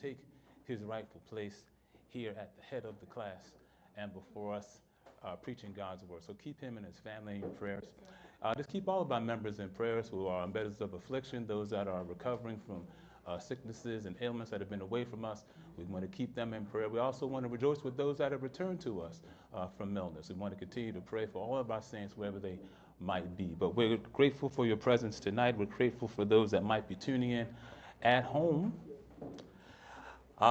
take his rightful place here at the head of the class and before us, preaching God's word. So keep him and his family in your prayers. Just keep all of our members in prayers who are in beds of affliction, those that are recovering from sicknesses and ailments that have been away from us. We want to keep them in prayer. We also want to rejoice with those that have returned to us from illness. We want to continue to pray for all of our saints wherever they might be. But we're grateful for your presence tonight. We're grateful for those that might be tuning in at home.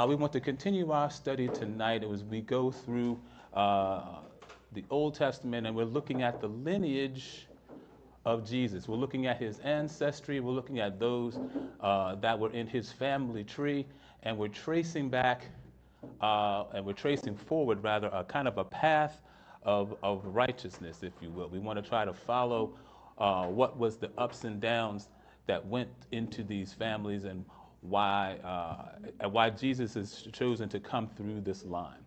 We want to continue our study tonight as we go through the Old Testament, and we're looking at the lineage of Jesus. We're looking at his ancestry. We're looking at those that were in his family tree, and we're tracing back and we're tracing forward, rather, a kind of a path of righteousness, if you will. We want to try to follow what was the ups and downs that went into these families, and why Jesus has chosen to come through this line.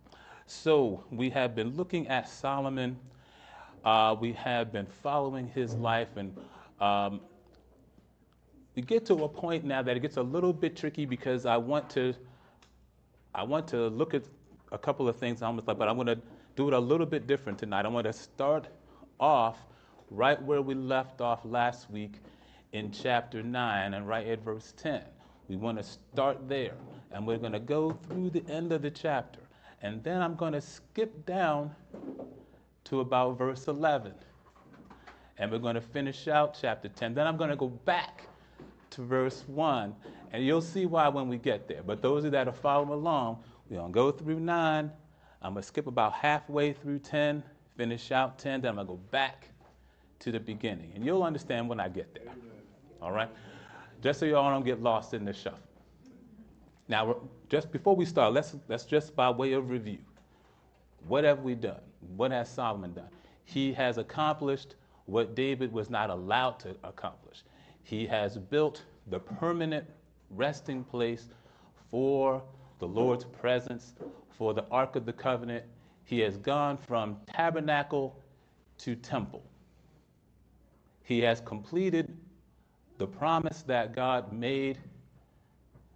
So we have been looking at Solomon. We have been following his life, and we get to a point now that it gets a little bit tricky, because I want to look at a couple of things, but I'm going to do it a little bit different tonight. I want to start off right where we left off last week in chapter 9 and right at verse 10. We want to start there, and we're going to go through the end of the chapter, and then I'm going to skip down to about verse 11, and we're going to finish out chapter 10. Then I'm going to go back to verse 1, and you'll see why when we get there. But those of you that are following along, we're going to go through 9. I'm going to skip about halfway through 10, finish out 10, then I'm going to go back to the beginning, and you'll understand when I get there. All right? Just so y'all don't get lost in the shuffle. Now, just before we start, let's just by way of review. What have we done? What has Solomon done? He has accomplished what David was not allowed to accomplish. He has built the permanent resting place for the Lord's presence, for the Ark of the Covenant. He has gone from tabernacle to temple. He has completed the promise that God made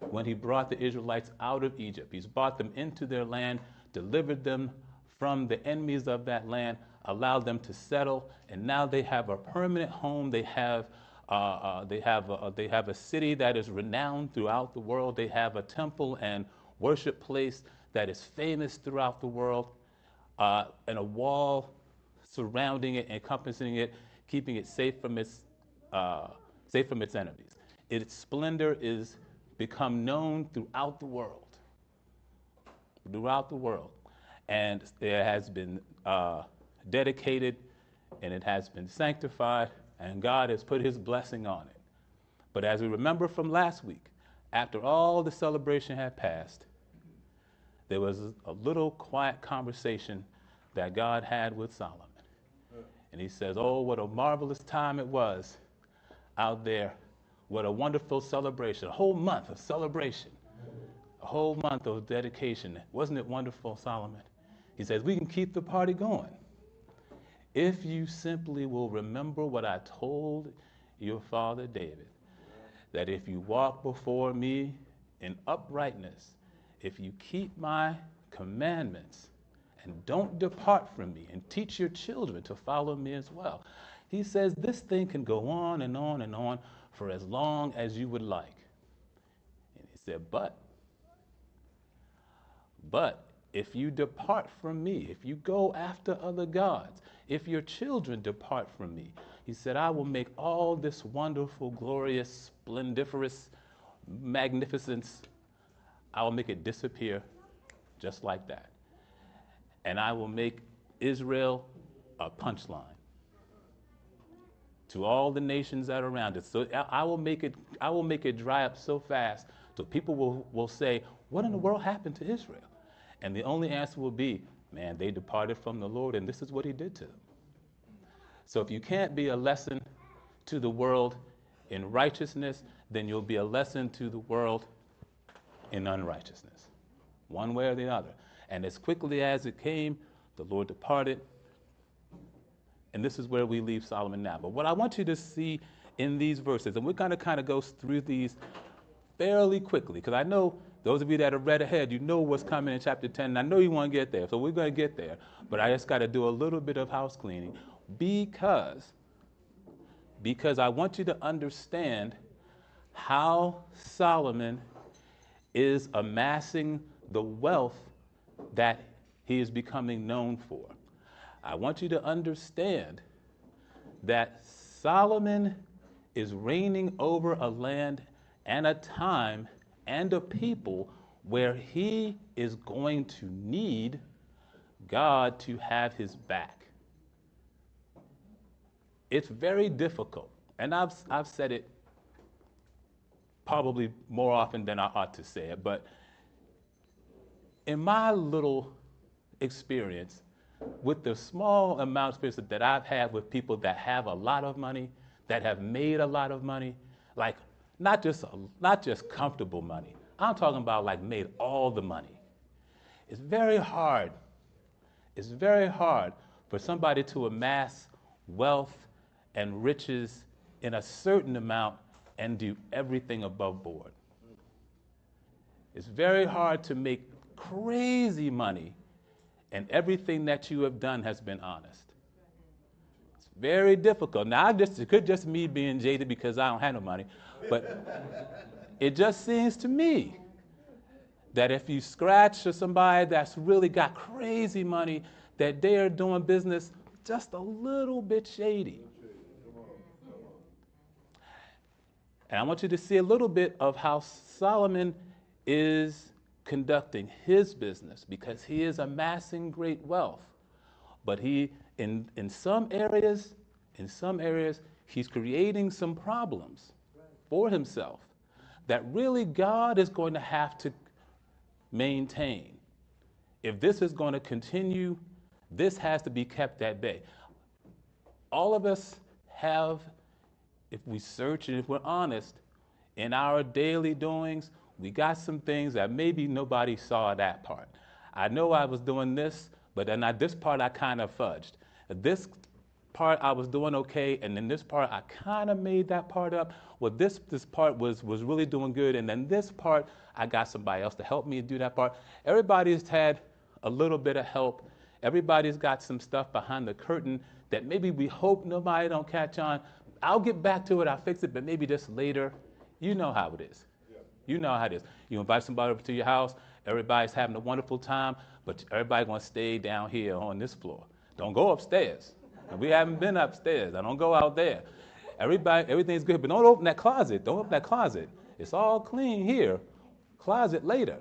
when he brought the Israelites out of Egypt. He's brought them into their land, delivered them from the enemies of that land, allowed them to settle, and now they have a permanent home. They have a city that is renowned throughout the world. They have a temple and worship place that is famous throughout the world, and a wall surrounding it, encompassing it, keeping it safe from its enemies. Its splendor is become known throughout the world. Throughout the world. And it has been dedicated, and it has been sanctified, and God has put his blessing on it. But as we remember from last week, after all the celebration had passed, there was a little quiet conversation that God had with Solomon. And he says, oh, what a marvelous time it was out there. What a wonderful celebration, a whole month of celebration, a whole month of dedication. Wasn't it wonderful, Solomon? He says, we can keep the party going if you simply will remember what I told your father David, that if you walk before me in uprightness, if you keep my commandments and don't depart from me, and teach your children to follow me as well. He says this thing can go on and on and on for as long as you would like. And he said, but if you depart from me, if you go after other gods, if your children depart from me, he said, I will make all this wonderful, glorious, splendiferous magnificence, I will make it disappear just like that. And I will make Israel a punchline to all the nations that are around it. So I will make it dry up so fast so people will say, what in the world happened to Israel? And the only answer will be, man, they departed from the Lord, and this is what he did to them. So if you can't be a lesson to the world in righteousness, then you'll be a lesson to the world in unrighteousness, one way or the other. And as quickly as it came, the Lord departed. And this is where we leave Solomon now. But what I want you to see in these verses, and we're going to kind of go through these fairly quickly, because I know Those of you that have read ahead, you know what's coming in chapter 10. And I know you want to get there, so we're going to get there. But I just got to do a little bit of house cleaning because I want you to understand how Solomon is amassing the wealth that he is becoming known for. I want you to understand that Solomon is reigning over a land and a time and a people where he is going to need God to have his back. It's very difficult, and I've said it probably more often than I ought to say it, but in my little experience, with the small amount of experience that I've had with people that have a lot of money, that have made a lot of money, like not just comfortable money. I'm talking about like made all the money. It's very hard. It's very hard for somebody to amass wealth and riches in a certain amount and do everything above board. It's very hard to make crazy money and everything that you have done has been honest. It's very difficult. Now, it could just me being jaded because I don't have no money, but it just seems to me that if you scratch for somebody that's really got crazy money, that they are doing business just a little bit shady. And I want you to see a little bit of how Solomon is conducting his business, because he is amassing great wealth. But he, in some areas, he's creating some problems for himself that really God is going to have to maintain. If this is going to continue, this has to be kept at bay. All of us have, if we search and if we're honest, in our daily doings, we got some things that maybe nobody saw that part. I know I was doing this, but then this part I kind of fudged. This part I was doing okay, and then this part I kind of made that part up. Well, this part was really doing good, and then this part I got somebody else to help me do that part. Everybody's had a little bit of help. Everybody's got some stuff behind the curtain that maybe we hope nobody don't catch on. I'll get back to it, I'll fix it, but maybe just later. You know how it is. You know how it is. You invite somebody over to your house, everybody's having a wonderful time, but everybody's gonna stay down here on this floor. Don't go upstairs. And we haven't been upstairs. I don't go out there. Everything's good, but don't open that closet. Don't open that closet. It's all clean here. Closet later.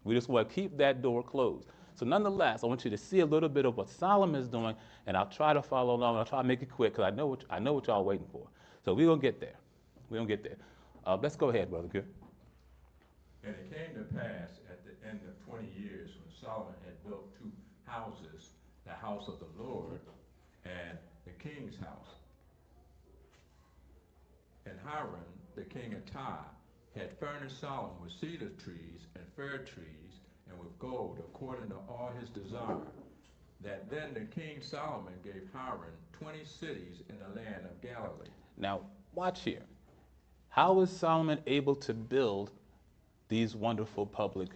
We just want to keep that door closed. So nonetheless, I want you to see a little bit of what Solomon is doing, and I'll try to follow along. I'll try to make it quick because I know what y'all are waiting for. So we're gonna get there. We're gonna get there. Let's go ahead, Brother Good. And it came to pass at the end of 20 years when Solomon had built 2 houses, the house of the Lord and the king's house. And Hiram, the king of Tyre, had furnished Solomon with cedar trees and fir trees and with gold according to all his desire. That then the king Solomon gave Hiram 20 cities in the land of Galilee. Now, watch here. How was Solomon able to build these wonderful public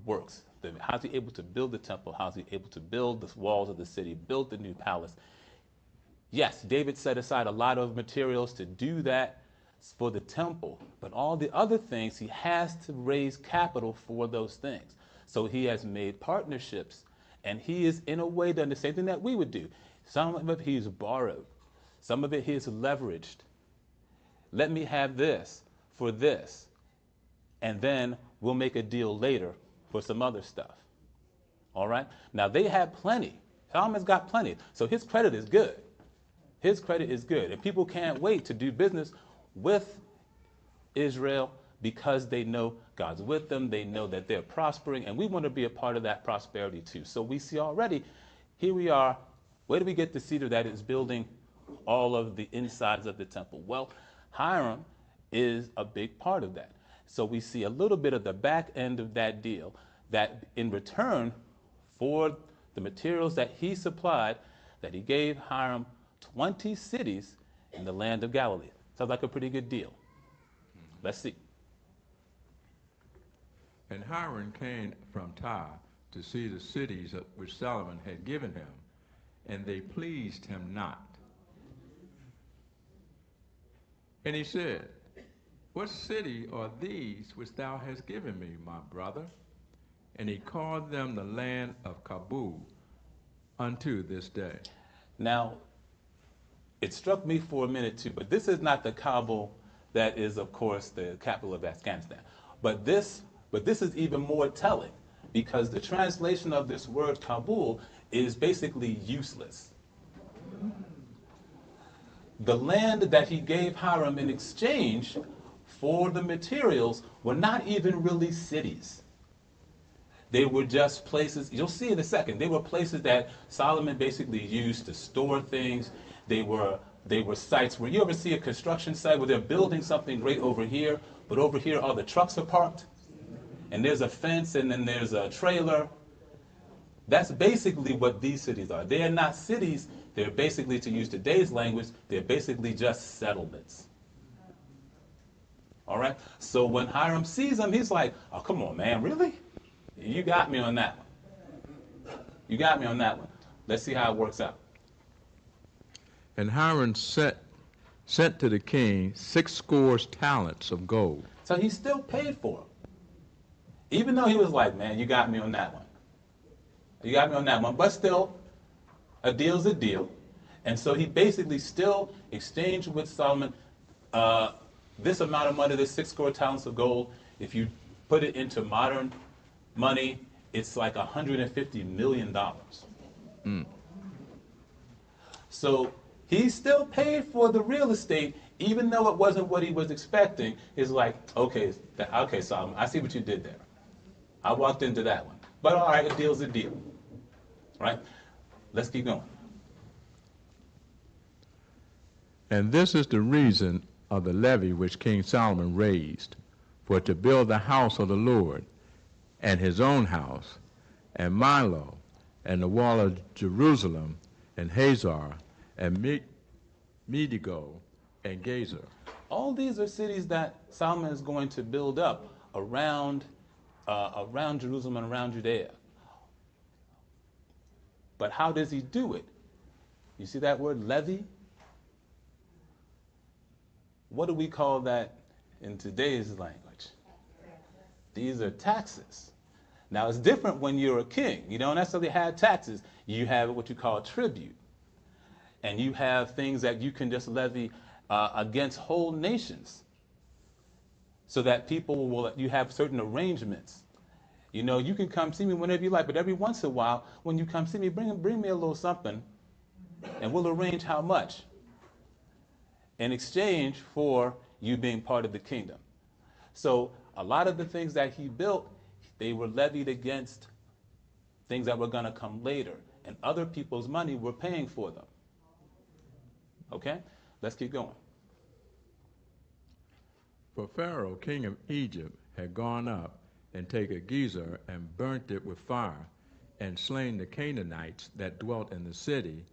works? How's he able to build the temple? How's he able to build the walls of the city, build the new palace? Yes, David set aside a lot of materials to do that for the temple, but all the other things, he has to raise capital for those things. So he has made partnerships, and he is in a way done the same thing that we would do. Some of it he's borrowed. Some of it he's leveraged. Let me have this for this, and then we'll make a deal later for some other stuff. All right? Now, they have plenty. Solomon's got plenty. So his credit is good. His credit is good. And people can't wait to do business with Israel because they know God's with them. They know that they're prospering. And we want to be a part of that prosperity too. So we see already, here we are. Where do we get the cedar that is building all of the insides of the temple? Well, Hiram is a big part of that. So we see a little bit of the back end of that deal, that in return for the materials that he supplied, that he gave Hiram 20 cities in the land of Galilee. Sounds like a pretty good deal. Let's see. And Hiram came from Tyre to see the cities which Solomon had given him, and they pleased him not. And he said, What city are these which thou hast given me, my brother? And he called them the land of Kabul unto this day. Now, it struck me for a minute too, but this is not the Kabul that is, of course, the capital of Afghanistan. But this is even more telling, because the translation of this word Kabul is basically useless. The land that he gave Hiram in exchange for the materials were not even really cities. They were just places, you'll see in a second, they were places that Solomon basically used to store things. They were sites where you ever see a construction site where they're building something great over here, but over here all the trucks are parked, and there's a fence, and then there's a trailer. That's basically what these cities are. They are not cities. They're basically, to use today's language, they're basically just settlements. All right? So when Hiram sees them, he's like, oh, come on, man, really? You got me on that one. You got me on that one. Let's see how it works out. And Hiram sent to the king 60 talents of gold. So he still paid for them. Even though he was like, man, you got me on that one. You got me on that one. But still, a deal's a deal. And so he basically still exchanged with Solomon this amount of money, this 60 talents of gold. If you put it into modern money, it's like $150 million. So he still paid for the real estate, even though it wasn't what he was expecting. It's like, okay, Solomon, I see what you did there. I walked into that one. But all right, a deal's a deal. Right? Let's keep going. And this is the reason of the levy which King Solomon raised, for to build the house of the Lord, and his own house, and Milo, and the wall of Jerusalem, and Hazor, and Megiddo, and Gazer. All these are cities that Solomon is going to build up around Jerusalem and around Judea. But how does he do it? You see that word levy? What do we call that in today's language? These are taxes. Now, it's different when you're a king. You don't necessarily have taxes. You have what you call tribute. And you have things that you can just levy against whole nations, so that people will, you have certain arrangements. You know, you can come see me whenever you like, but every once in a while, when you come see me, bring me a little something, and we'll arrange how much in exchange for you being part of the kingdom. So a lot of the things that he built, they were levied against things that were going to come later, and other people's money were paying for them. Okay? Let's keep going. For Pharaoh, king of Egypt, had gone up and taken Gezer and burnt it with fire, and slain the Canaanites that dwelt in the city,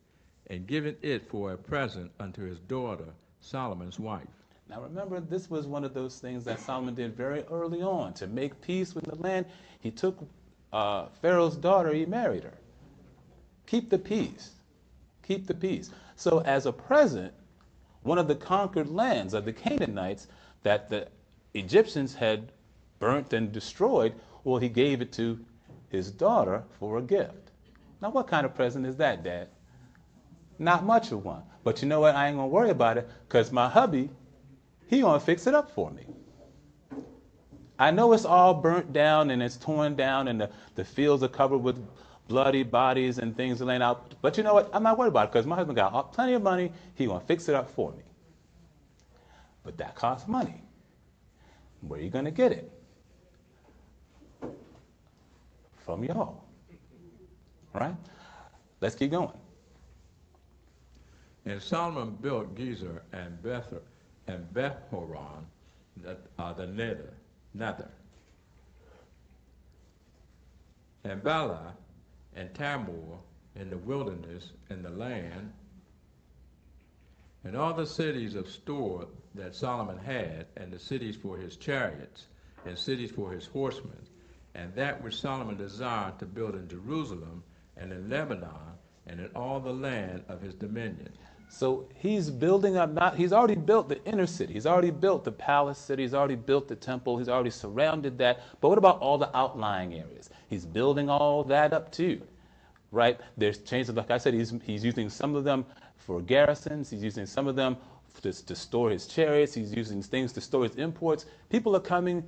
and given it for a present unto his daughter, Solomon's wife. Now remember, this was one of those things that Solomon did very early on. To make peace with the land, he took Pharaoh's daughter, he married her. Keep the peace. Keep the peace. So as a present, one of the conquered lands of the Canaanites that the Egyptians had burnt and destroyed, well, he gave it to his daughter for a gift. Now, what kind of present is that, Dad? Not much of one. But you know what? I ain't going to worry about it, because my hubby, he going to fix it up for me. I know it's all burnt down and it's torn down and the fields are covered with bloody bodies and things laying out. But you know what? I'm not worried about it, because my husband got plenty of money. He going to fix it up for me. But that costs money. Where are you going to get it? From y'all. Right? Let's keep going. And Solomon built Gezer and Beth-horon, the nether, and Bala and Tamor in the wilderness in the land, and all the cities of store that Solomon had, and the cities for his chariots, and cities for his horsemen, and that which Solomon desired to build in Jerusalem and in Lebanon and in all the land of his dominion. So he's building up, not, he's already built the inner city. He's already built the palace city. He's already built the temple. He's already surrounded that. But what about all the outlying areas? He's building all that up too, right? There's changes, like I said, he's using some of them for garrisons. He's using some of them to store his chariots. He's using things to store his imports. People are coming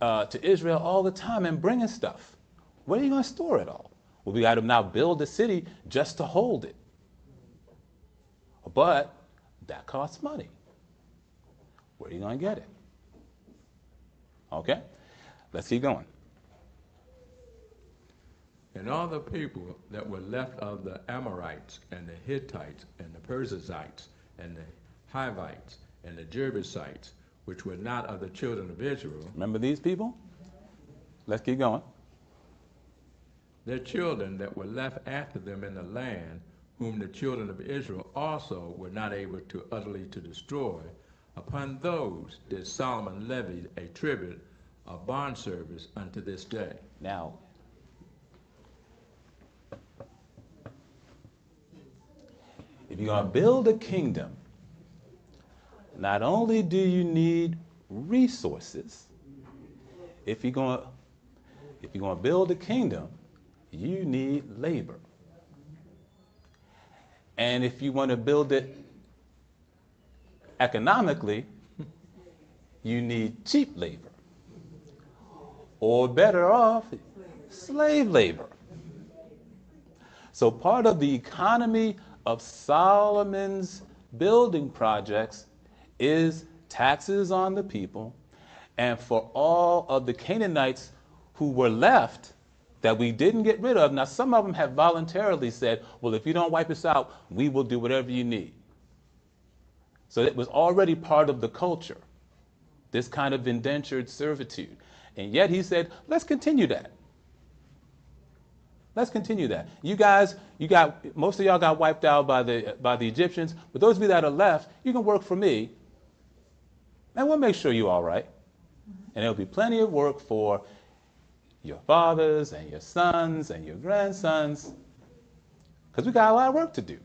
to Israel all the time and bringing stuff. Where are you going to store it all? Well, we got to now build a city just to hold it. But that costs money. Where are you going to get it? Okay, let's keep going. And all the people that were left of the Amorites and the Hittites and the Perizzites and the Hivites and the Jebusites, which were not of the children of Israel. Remember these people? Let's keep going. Their children that were left after them in the land, whom the children of Israel also were not able to utterly to destroy, upon those did Solomon levy a tribute of bondservice unto this day. Now, if you're going to build a kingdom, not only do you need resources, if you're going to build a kingdom, you need labor. And if you want to build it economically, you need cheap labor. Or better off, slave labor. So part of the economy of Solomon's building projects is taxes on the people, and for all of the Canaanites who were left that we didn't get rid of. Now, some of them have voluntarily said, well, if you don't wipe us out, we will do whatever you need. So it was already part of the culture, this kind of indentured servitude. And yet he said, let's continue that. Let's continue that. You guys, most of y'all got wiped out by the Egyptians, but those of you that are left, you can work for me, and we'll make sure you're all right. And there'll be plenty of work for your fathers and your sons and your grandsons, because we got a lot of work to do,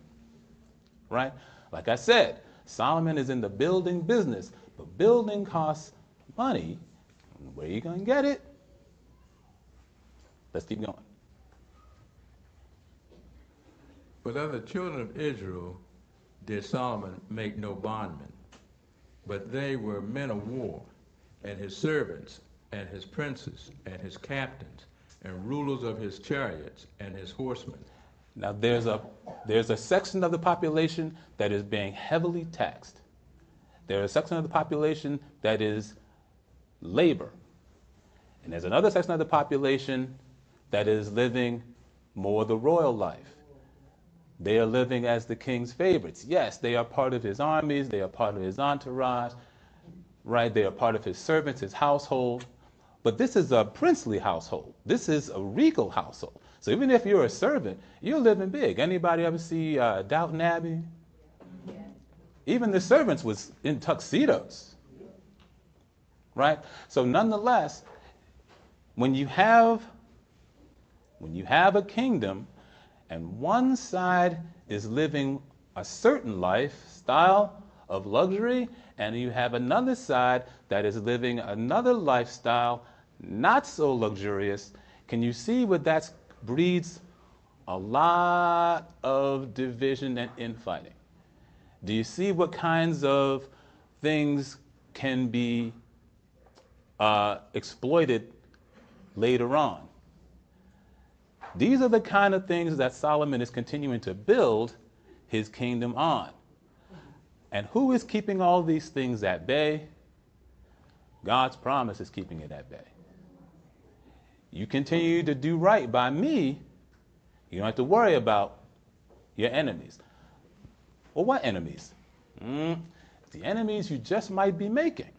right? Like I said, Solomon is in the building business, but building costs money. Where are you going to get it? Let's keep going. But of the children of Israel did Solomon make no bondmen, but they were men of war, and his servants, and his princes, and his captains, and rulers of his chariots, and his horsemen. Now there's a section of the population that is being heavily taxed. There's a section of the population that is labor. And there's another section of the population that is living more the royal life. They are living as the king's favorites. Yes, they are part of his armies, they are part of his entourage, right? They are part of his servants, his household. But this is a princely household. This is a regal household. So even if you're a servant, you're living big. Anybody ever see Downton Abbey? Yeah. Even the servants was in tuxedos, right? So nonetheless, when you have a kingdom and one side is living a certain lifestyle of luxury, and you have another side that is living another lifestyle, not so luxurious, can you see what that breeds? A lot of division and infighting. Do you see what kinds of things can be exploited later on? These are the kind of things that Solomon is continuing to build his kingdom on. And who is keeping all these things at bay? God's promise is keeping it at bay. You continue to do right by me, you don't have to worry about your enemies. Well, what enemies? The enemies you just might be making.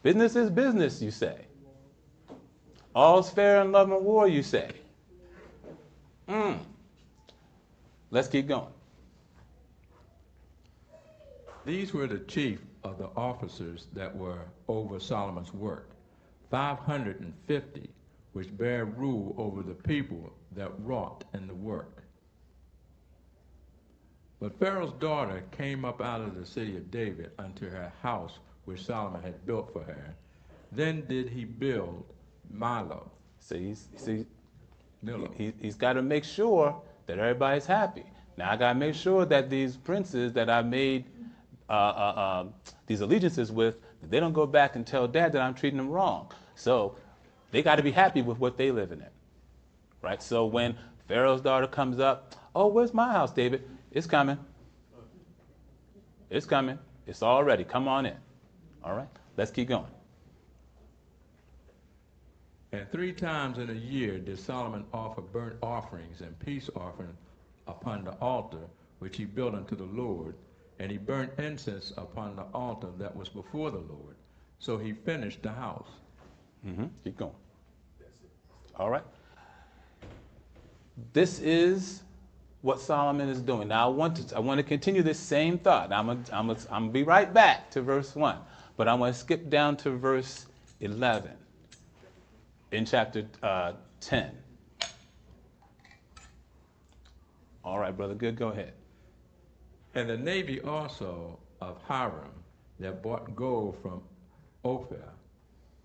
Business is business, you say. All's fair in love and war, you say. Let's keep going. These were the chief of the officers that were over Solomon's work, 550, which bare rule over the people that wrought in the work. But Pharaoh's daughter came up out of the city of David unto her house which Solomon had built for her. Then did he build Milo. So Milo. he's got to make sure that everybody's happy. Now I got to make sure that these princes that I made these allegiances with, they don't go back and tell dad that I'm treating them wrong. So they got to be happy with what they living in, right? So when Pharaoh's daughter comes up, oh, where's my house, David? It's coming. It's coming. It's all ready. Come on in. All right, let's keep going. And 3 times in a year did Solomon offer burnt offerings and peace offerings upon the altar which he built unto the Lord, and he burnt incense upon the altar that was before the Lord. So he finished the house. Keep going. All right. This is what Solomon is doing. Now I want to continue this same thought. I'm gonna be right back to verse 1, but I want to skip down to verse 11 in chapter 10. All right, brother. Good. Go ahead. And the navy also of Hiram that bought gold from Ophir,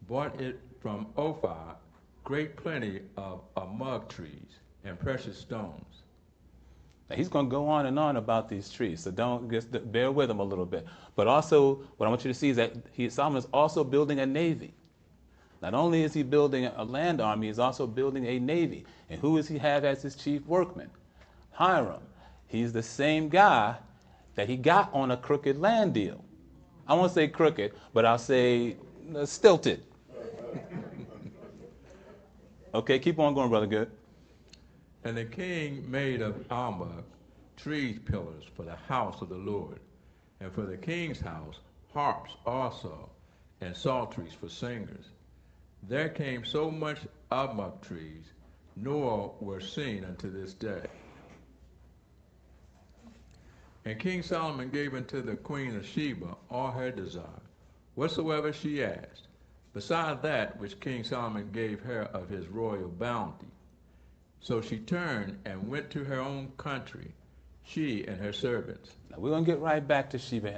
bought it from Ophir great plenty of mug trees and precious stones. Now he's going to go on and on about these trees, so just bear with him a little bit. But also, what I want you to see is that Solomon is also building a navy. Not only is he building a land army, he's also building a navy. And who does he have as his chief workman? Hiram. He's the same guy that he got on a crooked land deal. I won't say crooked, but I'll say stilted. Okay, keep on going, brother. Good. And the king made of almug tree pillars for the house of the Lord, and for the king's house harps also, and psalteries for singers. There came so much almug trees, nor were seen unto this day. And King Solomon gave unto the queen of Sheba all her desire, whatsoever she asked, beside that which King Solomon gave her of his royal bounty. So she turned and went to her own country, she and her servants. Now we're going to get right back to Sheba